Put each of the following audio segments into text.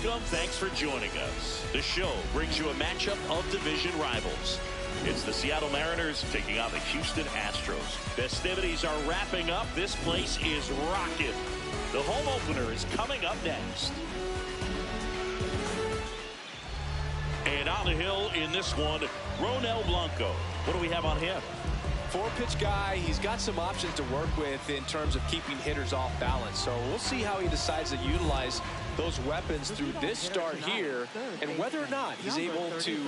Welcome. Thanks for joining us. The show brings you a matchup of division rivals. It's the Seattle Mariners taking on the Houston Astros. Festivities are wrapping up. This place is rocking. The home opener is coming up next. And on the hill in this one, Ronel Blanco. What do we have on him? Four-pitch guy. He's got some options to work with in terms of keeping hitters off balance. So we'll see how he decides to utilize those weapons through this start here and whether or not he's able to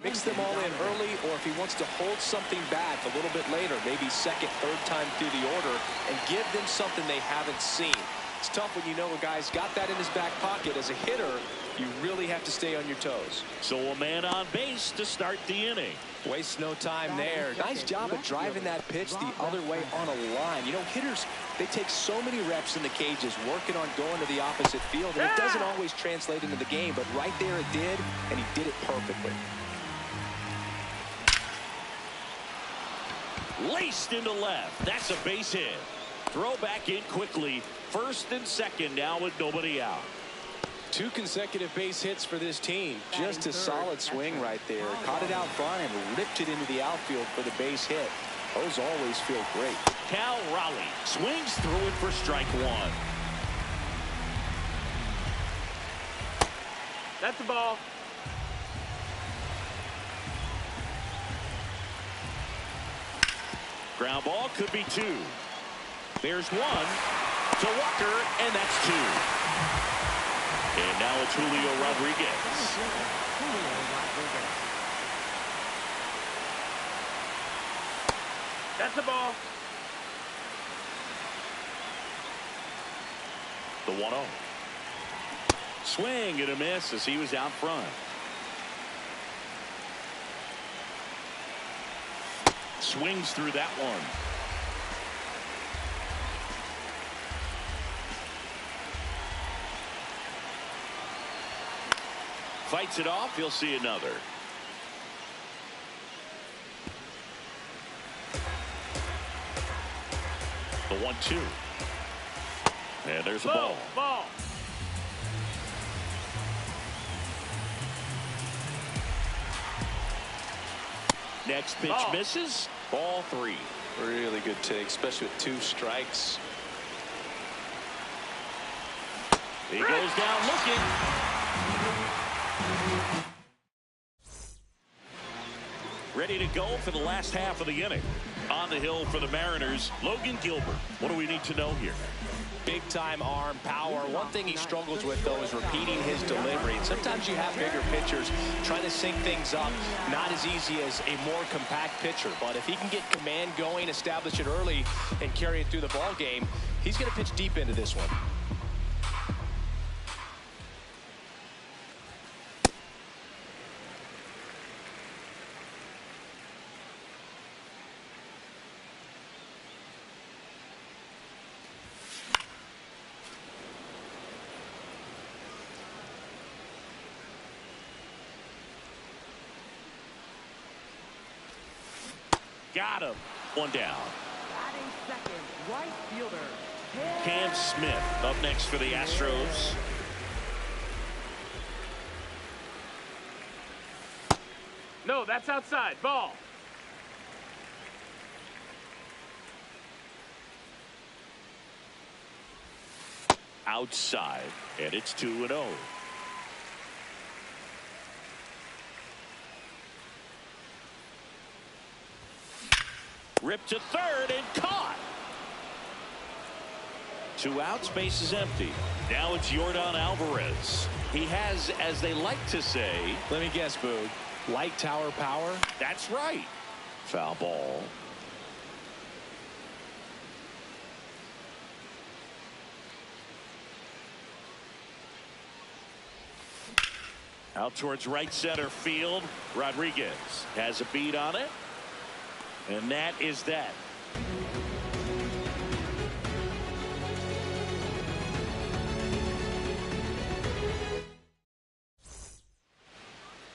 mix them all in early, or if he wants to hold something back a little bit later, maybe second, third time through the order, and give them something they haven't seen. It's tough when you know a guy's got that in his back pocket. As a hitter, you really have to stay on your toes. So a man on base to start the inning. Wastes no time there. Nice job of driving that pitch the other way on a line. You know, hitters, they take so many reps in the cages working on going to the opposite field, and it doesn't always translate into the game, but right there it did, and he did it perfectly. Laced into left. That's a base hit. Throw back in quickly. First and second now with nobody out. 2 consecutive base hits for this team. Just a solid swing right there. Caught it out front and ripped it into the outfield for the base hit. Those always feel great. Cal Raleigh swings through it for strike one. That's the ball. Ground ball could be 2. There's 1 to Walker, and that's 2. And now it's Julio Rodriguez. That's the ball. The 1-0. Swing and a miss as he was out front. Swings through that one. Fights it off. He'll see another. The 1-2. And there's a ball. Ball. Next pitch misses. Ball 3. Really good take, especially with 2 strikes. He goes down looking. Ready to go for the last half of the inning. On the hill for the Mariners, Logan Gilbert. What do we need to know here? Big time arm power. One thing he struggles with, though, is repeating his delivery. And sometimes you have bigger pitchers trying to sync things up. Not as easy as a more compact pitcher. But if he can get command going, establish it early, and carry it through the ball game, he's going to pitch deep into this one. Got him. 1 down. Batting second, right fielder Cam Smith up next for the Astros. No, that's outside. Ball. Outside, and it's 2-0. Ripped to third and caught. 2 outs, base is empty. Now it's Yordan Alvarez. He has, as they like to say, Let me guess, Boog. Light tower power? That's right. Foul ball. Out towards right center field. Rodriguez has a beat on it. And that is that.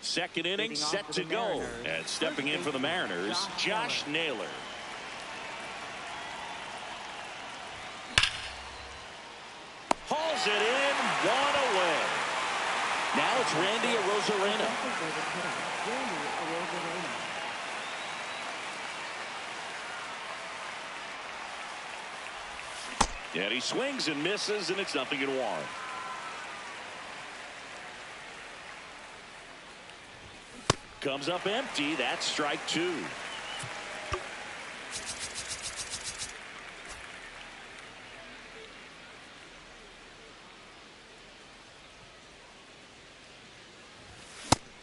Second inning Leading off set for to the go. Mariners, And stepping in for the Mariners, Josh Naylor. Hauls it in, one away. Now it's Randy Arozarena. And he swings and misses, and it's 0-1. Comes up empty. That's strike two.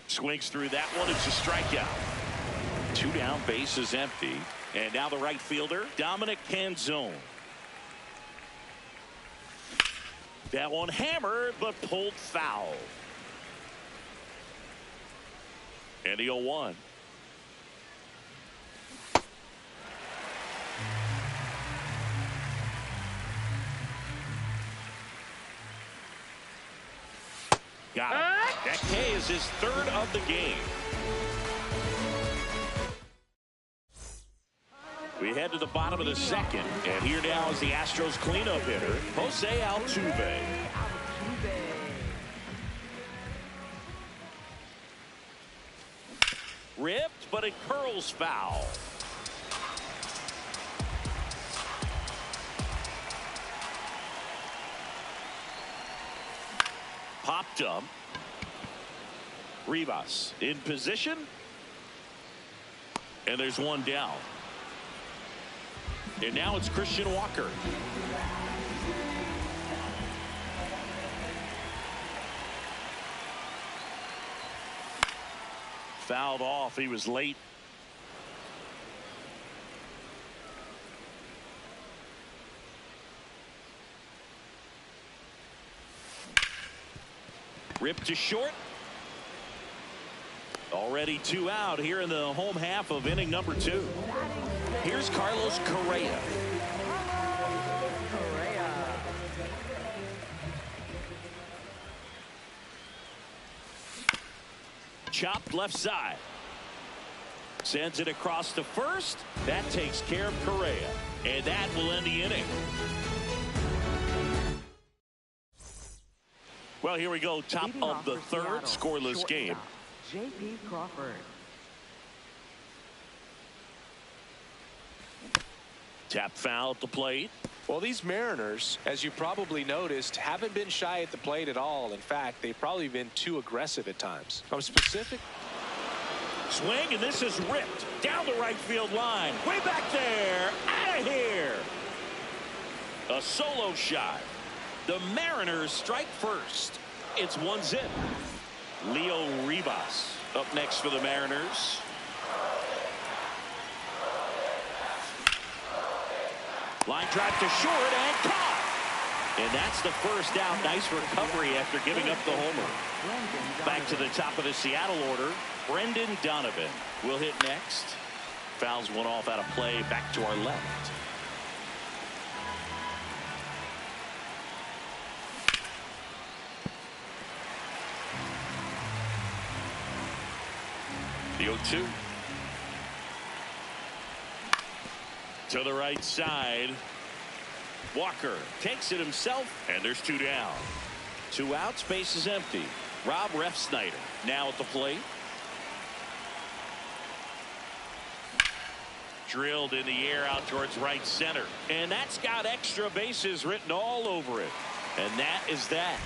Swings through that one. It's a strikeout. Two down, base is empty. And now the right fielder, Dominic Canzone. That one hammered, but pulled foul. And the 0-1. Got him. That K is his third of the game. We head to the bottom of the second. And here now is the Astros cleanup hitter, Jose Altuve. Ripped, but it curls foul. Popped up. Rivas in position. And there's one down. And now it's Christian Walker. Fouled off. He was late. Ripped to short. Already two out here in the home half of inning number 2. Here's Carlos Correa. Chopped left side. Sends it across to first. That takes care of Correa. And that will end the inning. Well, here we go. Top of the third. Scoreless game. J.P. Crawford. Tap foul at the plate. Well, these Mariners, as you probably noticed, haven't been shy at the plate at all. In fact, they've probably been too aggressive at times. I'm specific. Swing, and this is ripped down the right field line. Way back there. Out of here. A solo shot. The Mariners strike first. It's 1-0. Leo Rivas up next for the Mariners. Line drive to short and caught. And that's the first out. Nice recovery after giving up the homer. Back to the top of the Seattle order. Brendan Donovan will hit next. Fouls one off out of play. Back to our left. The 0-2. To the right side. Walker takes it himself, and there's two down. Two outs, base is empty. Rob Refsnyder now at the plate. Drilled in the air out towards right center. And that's got extra bases written all over it. And that is that.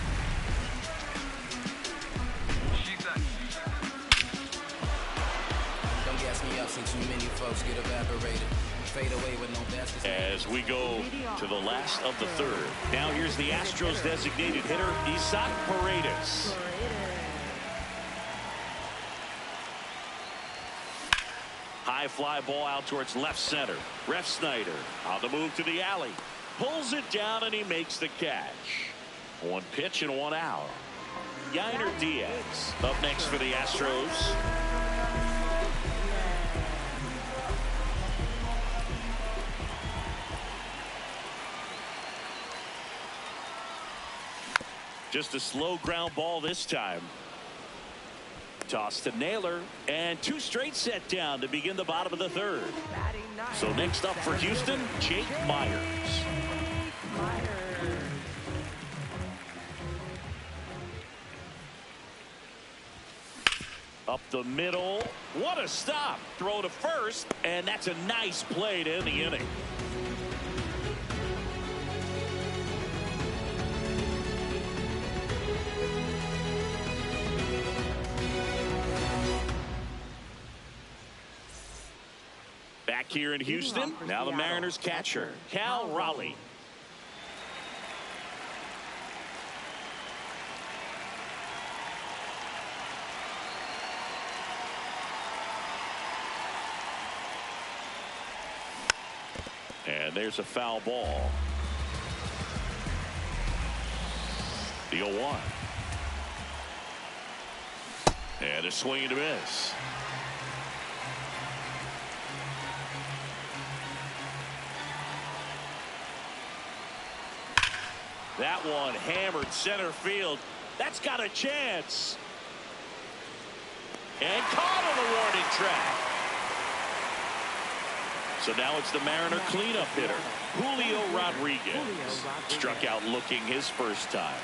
Don't gas me up since too many folks get evaporated. Fade away with no baskets. As we go to the last of the third. Now here's the Astros designated hitter, Isaac Paredes. High fly ball out towards left center. Refsnyder on the move to the alley. Pulls it down and he makes the catch. One pitch and one out. Yainer Diaz up next for the Astros. Just a slow ground ball this time. Toss to Naylor, and 2 straight set down to begin the bottom of the 3rd. So next up for Houston, Jake Myers. Up the middle. What a stop. Throw to first, and that's a nice play to end the inning. Back here in Houston, now the Mariners catcher, Cal Raleigh. And there's a foul ball. The 0-1. And a swing and a miss. That one hammered center field. That's got a chance. And caught on the warning track. So now it's the Mariner cleanup hitter, Julio Rodriguez. Struck out looking his first time.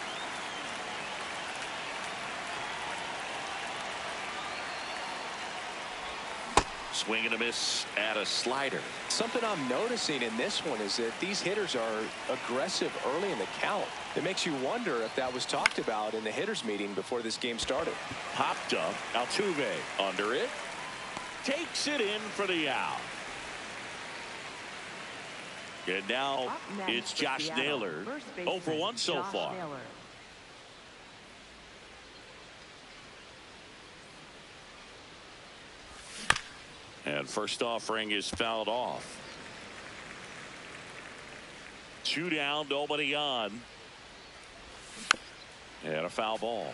Swing and a miss at a slider. Something I'm noticing in this one is that these hitters are aggressive early in the count. It makes you wonder if that was talked about in the hitters meeting before this game started. Popped up. Altuve under it. Takes it in for the out. And now it's Josh Naylor. 0 for 1 so far. And first offering is fouled off. 2 down, nobody on. And a foul ball.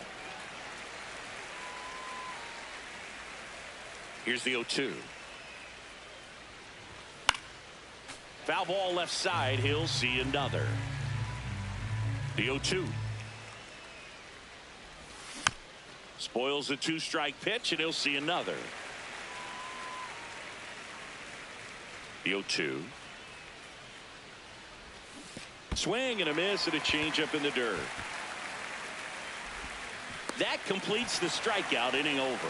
Here's the 0-2. Foul ball left side. He'll see another. The 0-2. Spoils the 2-strike pitch, and he'll see another. The 0-2. Swing and a miss and a changeup in the dirt. That completes the strikeout. Inning over.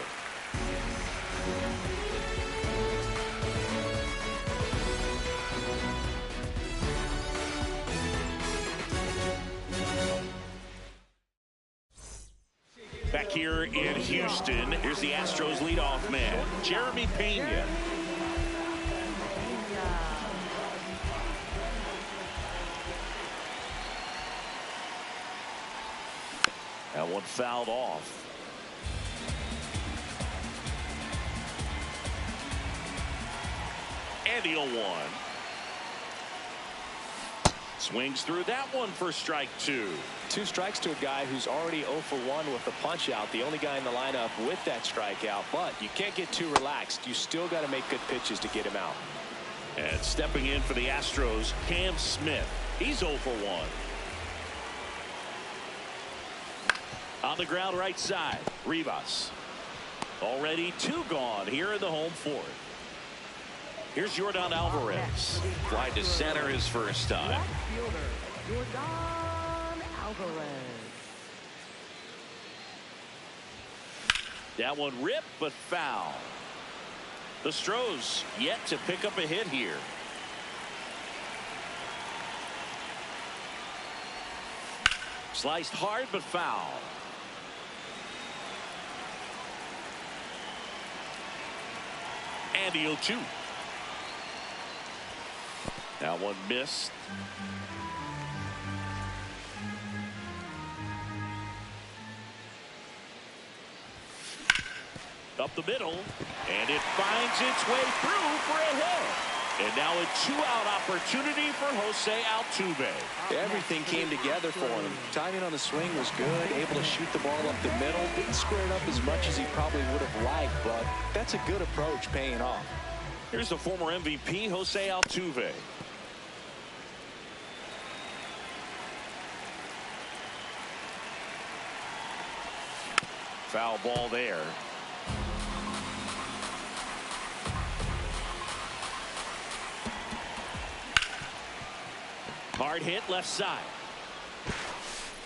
Back here in Houston, here's the Astros leadoff man, Jeremy Pena. That one fouled off. And the 0-1. Swings through that one for strike 2. 2 strikes to a guy who's already 0 for 1 with a punch out. The only guy in the lineup with that strikeout. But you can't get too relaxed. You still got to make good pitches to get him out. And stepping in for the Astros, Cam Smith. He's 0 for 1. On the ground right side, Rivas. Already 2 gone here in the home 4th. Here's Yordan Alvarez. Fly to center his first time. Left fielder, Yordan Alvarez. That one ripped but foul. The Stros yet to pick up a hit here. Sliced hard but foul. And the 0-2. That one missed. Up the middle, and it finds its way through for a hit. And now a 2-out opportunity for Jose Altuve. Everything came together for him. Timing on the swing was good, able to shoot the ball up the middle. Didn't square it up as much as he probably would have liked, but that's a good approach paying off. Here's the former MVP, Jose Altuve. Foul ball there. Hard hit left side.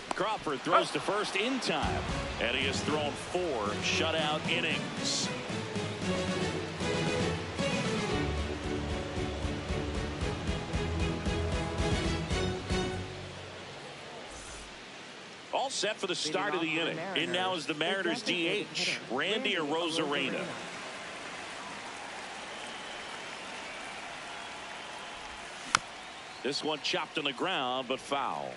Crawford throws to first in time. And he has thrown 4 shutout innings. All set for the start of the inning. In now is the Mariners DH, Randy Arozarena. This one chopped on the ground, but foul.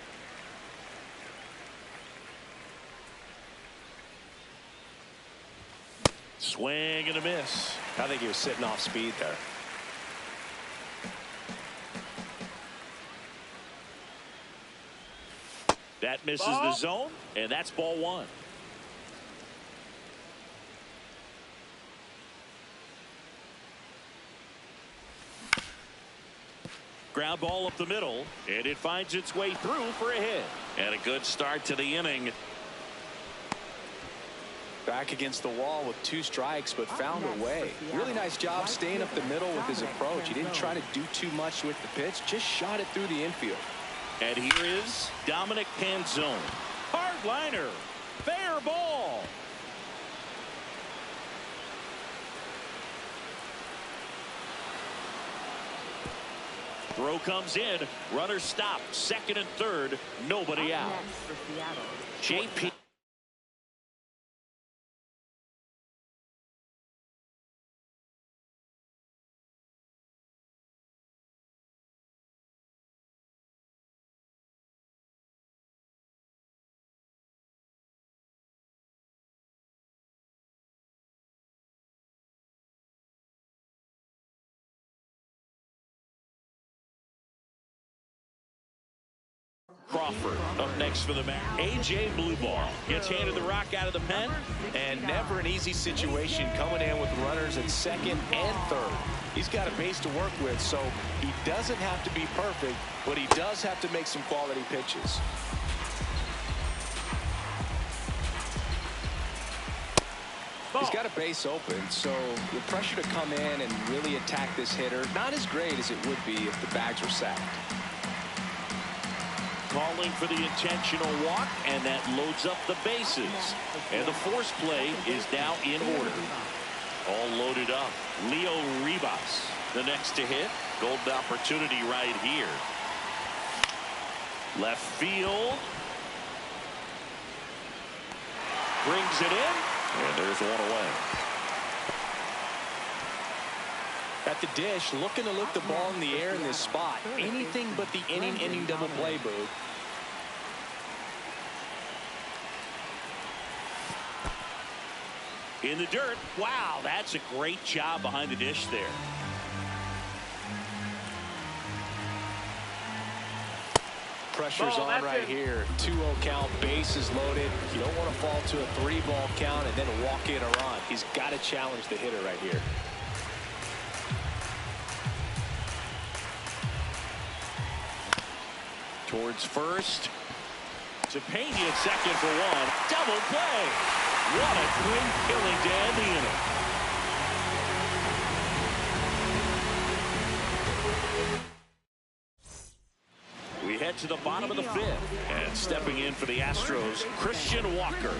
Swing and a miss. I think he was sitting off speed there. That misses the zone, and that's ball 1. Ground ball up the middle, and it finds its way through for a hit. And a good start to the inning. Back against the wall with 2 strikes, but found a way. Really nice job staying up the middle with his approach. He didn't try to do too much with the pitch, just shot it through the infield. And here is Dominic Panzone. Hard liner. Fair ball. Throw comes in. Runner stopped. Second and third. Nobody out. JP. Crawford up next for the Mariners. A.J. Blueball gets handed the rock out of the pen. And never an easy situation coming in with runners at second and third. He's got a base to work with, so he doesn't have to be perfect, but he does have to make some quality pitches. He's got a base open, so the pressure to come in and really attack this hitter, not as great as it would be if the bags were sacked. Calling for the intentional walk, and that loads up the bases. And the force play is now in order. All loaded up. Leo Ribas, the next to hit. Golden opportunity right here. Left field. Brings it in, and there's one away. At the dish, looking to lift the ball in the air in this spot. Anything but the inning double play, Boog. In the dirt. Wow, that's a great job behind the dish there. Pressure's on right here. 2-0 count, bases loaded. You don't want to fall to a 3-ball count and then walk in a run. He's got to challenge the hitter right here. Towards first. To Pena at second for one. Double play. What a quick killing to end the inning. We head to the bottom of the 5th. And stepping in for the Astros, Christian Walker.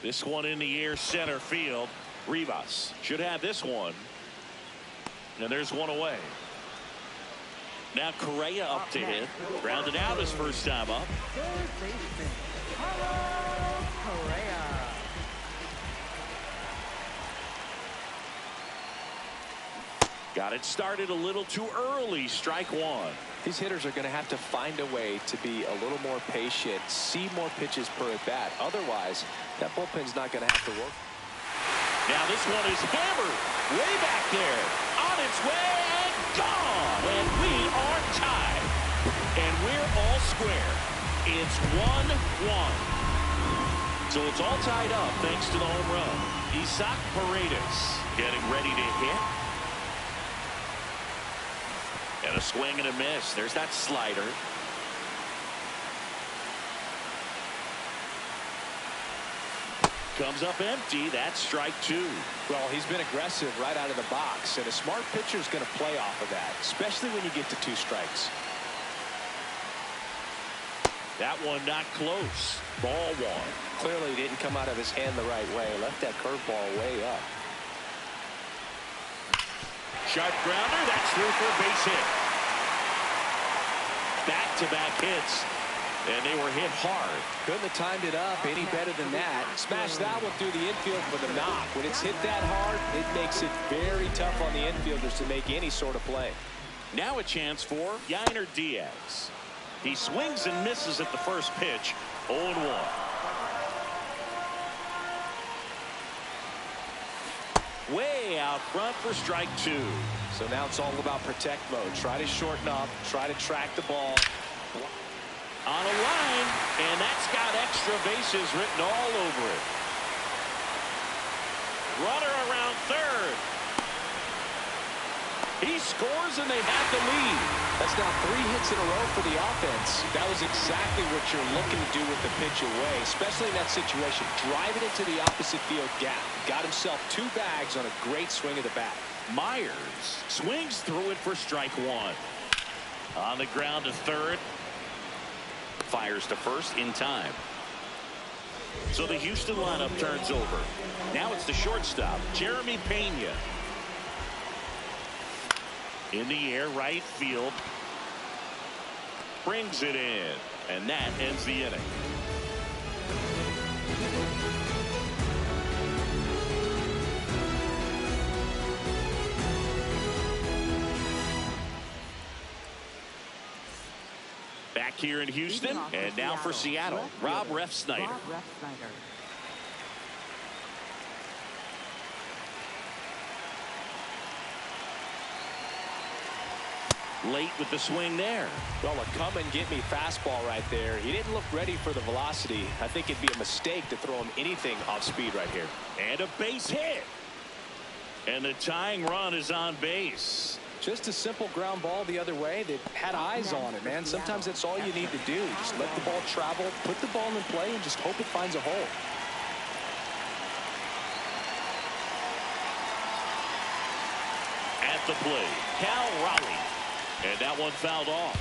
This one in the air, center field. Rivas should have this one. And there's one away. Now Correa up to hit. Grounded out his first time up. Got it started a little too early. Strike 1. These hitters are going to have to find a way to be a little more patient, see more pitches per at bat. Otherwise, that bullpen's not going to have to work. Now this one is hammered way back there. On its way and gone. And we are tied. And we're all square. It's 1-1. So it's all tied up thanks to the home run. Isaac Paredes getting ready to hit. And a swing and a miss. There's that slider. Comes up empty. That's strike two. Well, he's been aggressive right out of the box, and a smart pitcher is going to play off of that, especially when you get to 2 strikes. That one not close. Ball one. Clearly didn't come out of his hand the right way. Left that curveball way up. Sharp grounder. That's through for a base hit. Back-to-back hits, and they were hit hard. Couldn't have timed it up any better than that. Smashed that one through the infield for the knock. When it's hit that hard, it makes it very tough on the infielders to make any sort of play. Now a chance for Yainer Diaz. He swings and misses at the first pitch. 0-1. Way out front for strike two. So now it's all about protect mode. Try to shorten up, try to track the ball. On a line, and that's got extra bases written all over it. Runner around third. He scores, and they have the lead. That's now 3 hits in a row for the offense. That was exactly what you're looking to do with the pitch away, especially in that situation. Driving it to the opposite field gap. Got himself 2 bags on a great swing of the bat. Myers swings through it for strike one. On the ground to third. Fires to first in time. So the Houston lineup turns over. Now it's the shortstop, Jeremy Pena. In the air, right field. Brings it in. And that ends the inning. Back here in Houston, and now for Seattle, Rob Refsnyder. Late with the swing there. Well, a come and get me fastball right there. He didn't look ready for the velocity. I think it'd be a mistake to throw him anything off speed right here. And a base hit. And the tying run is on base. Just a simple ground ball the other way. They've had eyes on it, man. Sometimes that's all you need to do. Just let the ball travel, put the ball in play, and just hope it finds a hole. At the plate, Cal Raleigh. And that one fouled off.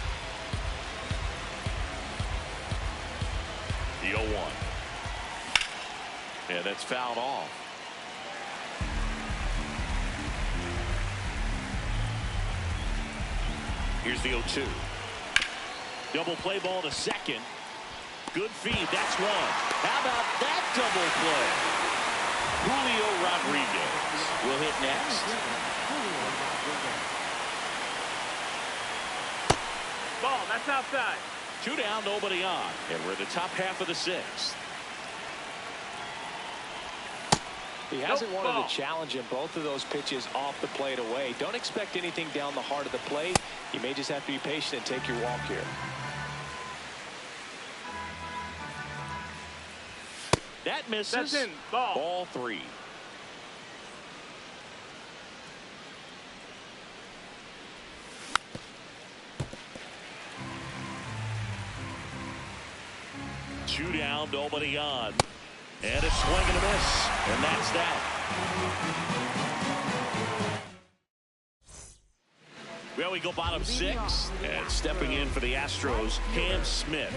The 0-1. And that's fouled off. Here's the 0-2. Double play ball to second. Good feed. That's one. How about that double play? Julio Rodriguez will hit next. Ball, that's outside. 2 down, nobody on. And we're in the top half of the 6th. He hasn't wanted to challenge him. Both of those pitches off the plate away. Don't expect anything down the heart of the plate. You may just have to be patient and take your walk here. That misses. That's in. Ball. Ball 3. Two down, nobody on. And a swing and a miss. And that's that. Well, we go bottom 6. And stepping in for the Astros, Cam Smith.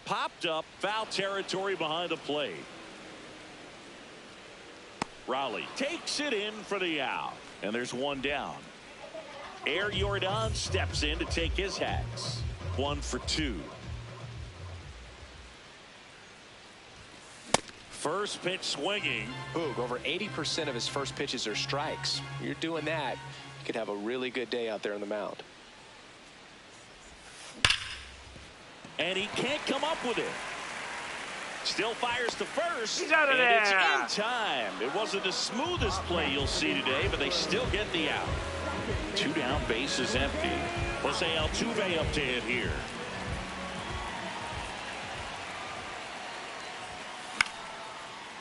Popped up, foul territory behind the plate. Raleigh takes it in for the out. And there's one down. Air Jordan steps in to take his hats. 1 for 2. First pitch swinging. Boog, over 80% of his first pitches are strikes. You're doing that, you could have a really good day out there on the mound. And he can't come up with it. Still fires to first. He's out of and there. It's in time. It wasn't the smoothest play you'll see today, but they still get the out. 2 down, base is empty. Jose Altuve up to hit here.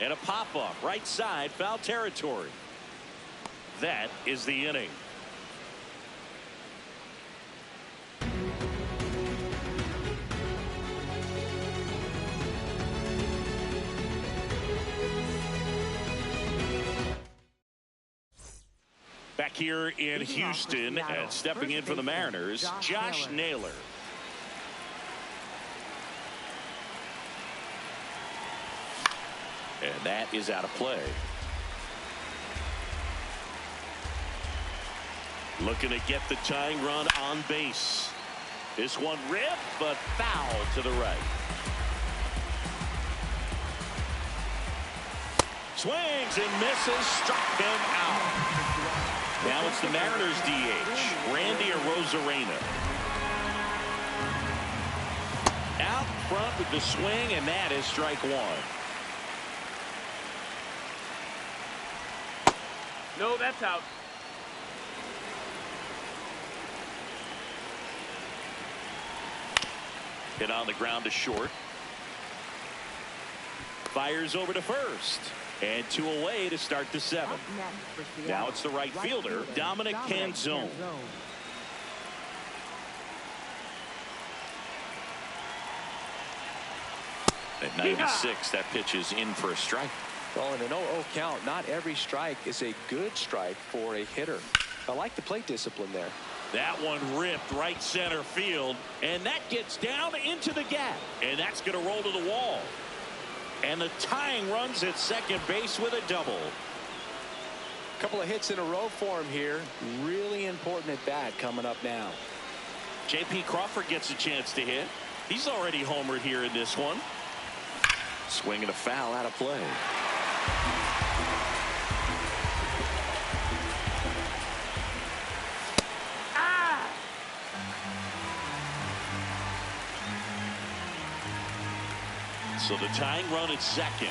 And a pop-up, right side, foul territory. That is the inning. Back here in Houston and stepping in for the Mariners, Josh Naylor. And that is out of play. Looking to get the tying run on base. This one ripped, but foul to the right. Swings and misses, struck him out. Now it's the Mariners DH, Randy Arozarena. Out front with the swing, and that is strike one. No, that's out. Hit on the ground to short. Fires over to first. And 2 away to start the 7th. Now it's the right fielder, Dominic Canzone. At 96, that pitch is in for a strike. Well, in an 0-0 count, not every strike is a good strike for a hitter. I like the plate discipline there. That one ripped right center field, and that gets down into the gap, and that's going to roll to the wall. And the tying runs at second base with a double. A couple of hits in a row for him here. Really important at bat coming up now. J.P. Crawford gets a chance to hit. He's already homered here in this one. Swinging a foul out of play. So the tying run at second.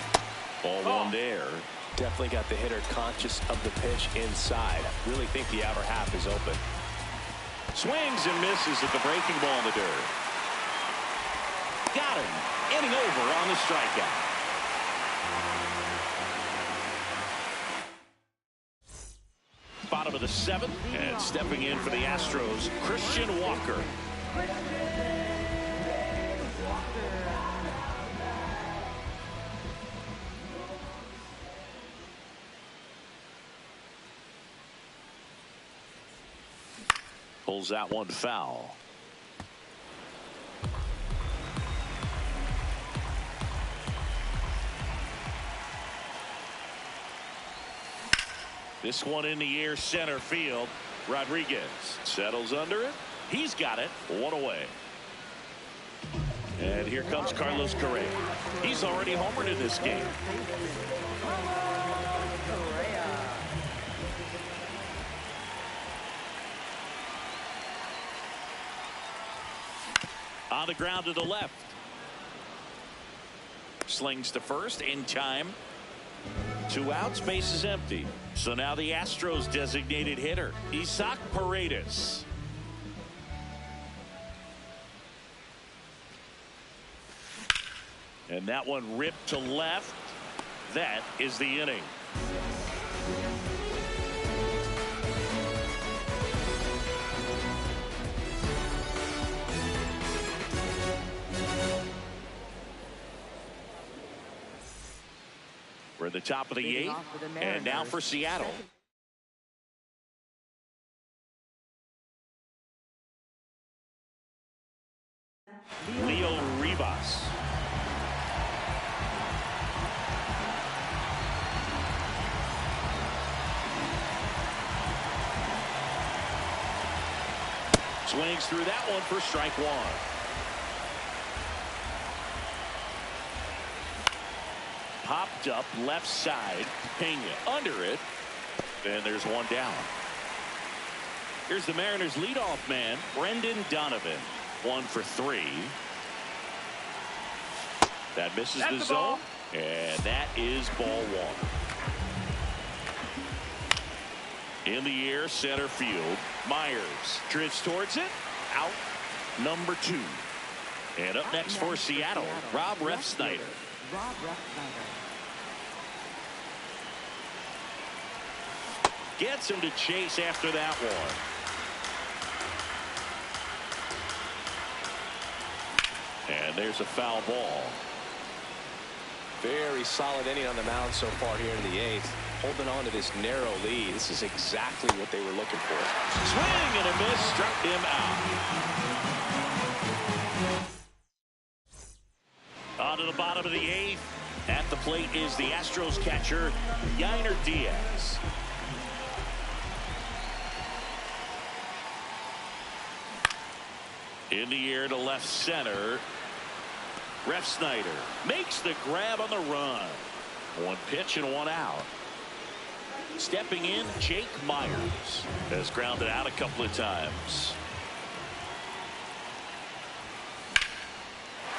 Ball one there. Definitely got the hitter conscious of the pitch inside. Really think the outer half is open. Swings and misses at the breaking ball in the dirt. Got him. Inning over on the strikeout. Bottom of the 7th, and stepping in for the Astros, Christian Walker. Pulls that one foul. This one in the air, center field. Rodriguez settles under it. He's got it. 1 away. And here comes Carlos Correa. He's already homered in this game. On the ground to the left. Slings to first in time. 2 outs, base is empty. So now the Astros designated hitter, Isaac Paredes. And that one ripped to left. That is the inning. We're at the top of the 8th, and now for Seattle. Leo Rivas. Swings through that one for strike 1. Popped up left side. Pena under it. And there's 1 down. Here's the Mariners leadoff man, Brendan Donovan. 1 for 3. That misses the zone. And that is ball 1. In the air, center field. Myers drifts towards it. Out. Number 2. And up next for Seattle, Rob Refsnyder. Gets him to chase after that one. And there's a foul ball. Very solid inning on the mound so far here in the 8th. Holding on to this narrow lead. This is exactly what they were looking for. Swing and a miss, struck him out. On to the bottom of the 8th. At the plate is the Astros catcher, Yainer Diaz. In the air to left center. Ref Snyder makes the grab on the run. One pitch and one out. Stepping in, Jake Myers has grounded out a couple of times.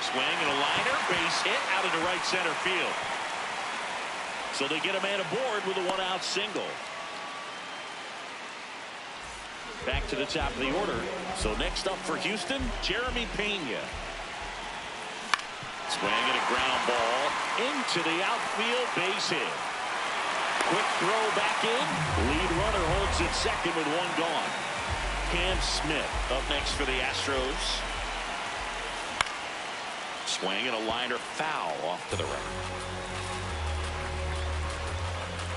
Swing and a liner, base hit out into right center field. So they get a man aboard with a one-out single. Back to the top of the order. So next up for Houston, Jeremy Pena. Swing and a ground ball into the outfield, base hit. Quick throw back in. Lead runner holds it second with one gone. Cam Smith up next for the Astros. Swing and a liner, foul off to the right.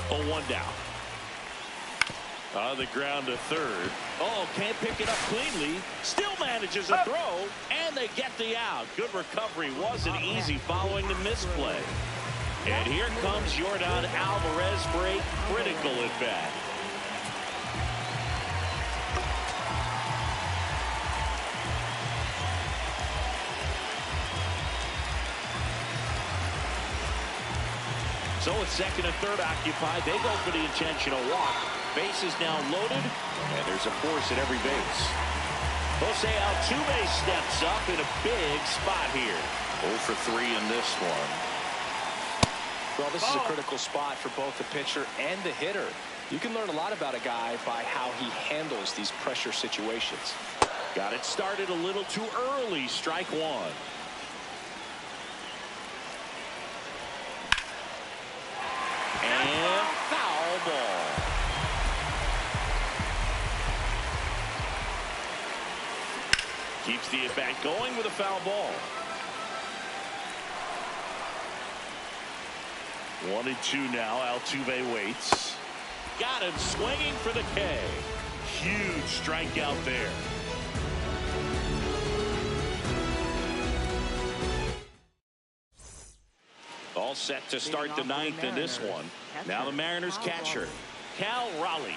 0-1 down. On the ground to third. Oh, can't pick it up cleanly. Still manages a throw, and they get the out. Good recovery. Wasn't easy following the misplay. And here comes Yordan Alvarez for a critical at bat. So with second and third occupied, they go for the intentional walk. Base is now loaded, and there's a force at every base. Jose Altuve steps up in a big spot here. 0 for 3 in this one. Well, this is a critical spot for both the pitcher and the hitter. You can learn a lot about a guy by how he handles these pressure situations. Got it started a little too early. Strike one. And foul ball. Keeps the at-bat going with a foul ball. 1-2 now. Altuve waits. Got him swinging for the K. Huge strikeout there. All set to start the 9th in this one. Now the Mariners catcher, Cal Raleigh.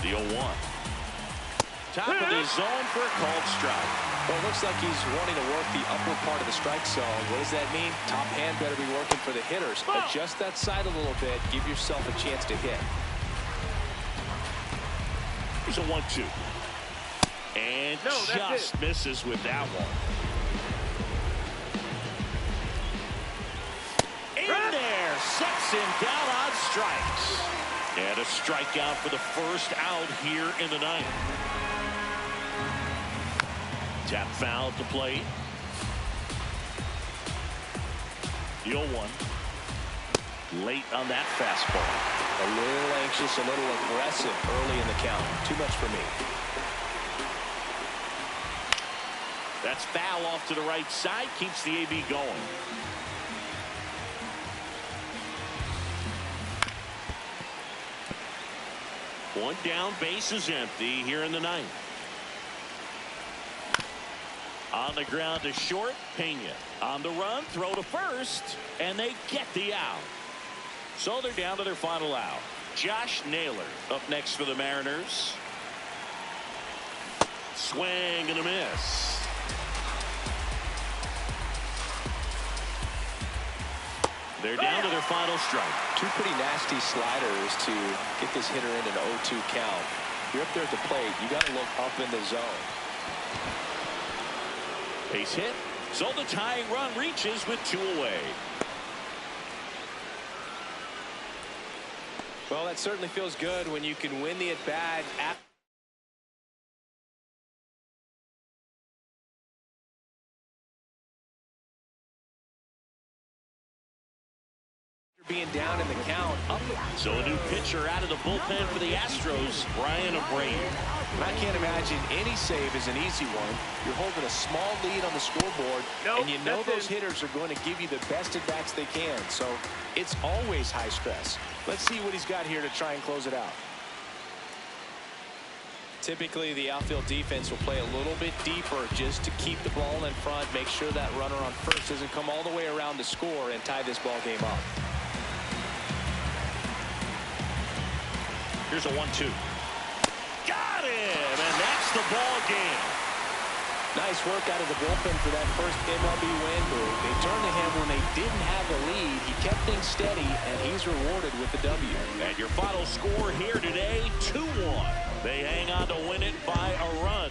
The 0-1. Top of the zone for a called strike. Well, it looks like he's wanting to work the upper part of the strike zone. What does that mean? Top hand better be working for the hitters. Adjust that side a little bit. Give yourself a chance to hit. Here's a 1-2. And just misses with that one. In there, sets him down on strikes. And a strikeout for the first out here in the 9th. Tap foul to play. The 0-1. Late on that fastball. A little anxious, a little aggressive early in the count. Too much for me. That's foul off to the right side. Keeps the AB going. One down, base is empty here in the 9th. On the ground to short, Pena. On the run, throw to first, and they get the out. So they're down to their final out. Josh Naylor up next for the Mariners. Swing and a miss. They're down to their final strike. Two pretty nasty sliders to get this hitter in an 0-2 count. You're up there at the plate. You got to look up in the zone. Base hit. So the tying run reaches with 2 away. Well, that certainly feels good when you can win the at-bat at being down in the count. So a new pitcher out of the bullpen for the Astros, Brian Abreu. And I can't imagine any save is an easy one. You're holding a small lead on the scoreboard, and you know those hitters are going to give you the best at-bats they can. So it's always high stress. Let's see what he's got here to try and close it out. Typically, the outfield defense will play a little bit deeper just to keep the ball in front, make sure that runner on first doesn't come all the way around to score and tie this ball game up. Here's a 1-2. Got him, and that's the ball game. Nice work out of the bullpen for that first MLB win. They turned to him when they didn't have the lead. He kept things steady, and he's rewarded with the W. And your final score here today, 2-1. They hang on to win it by a run.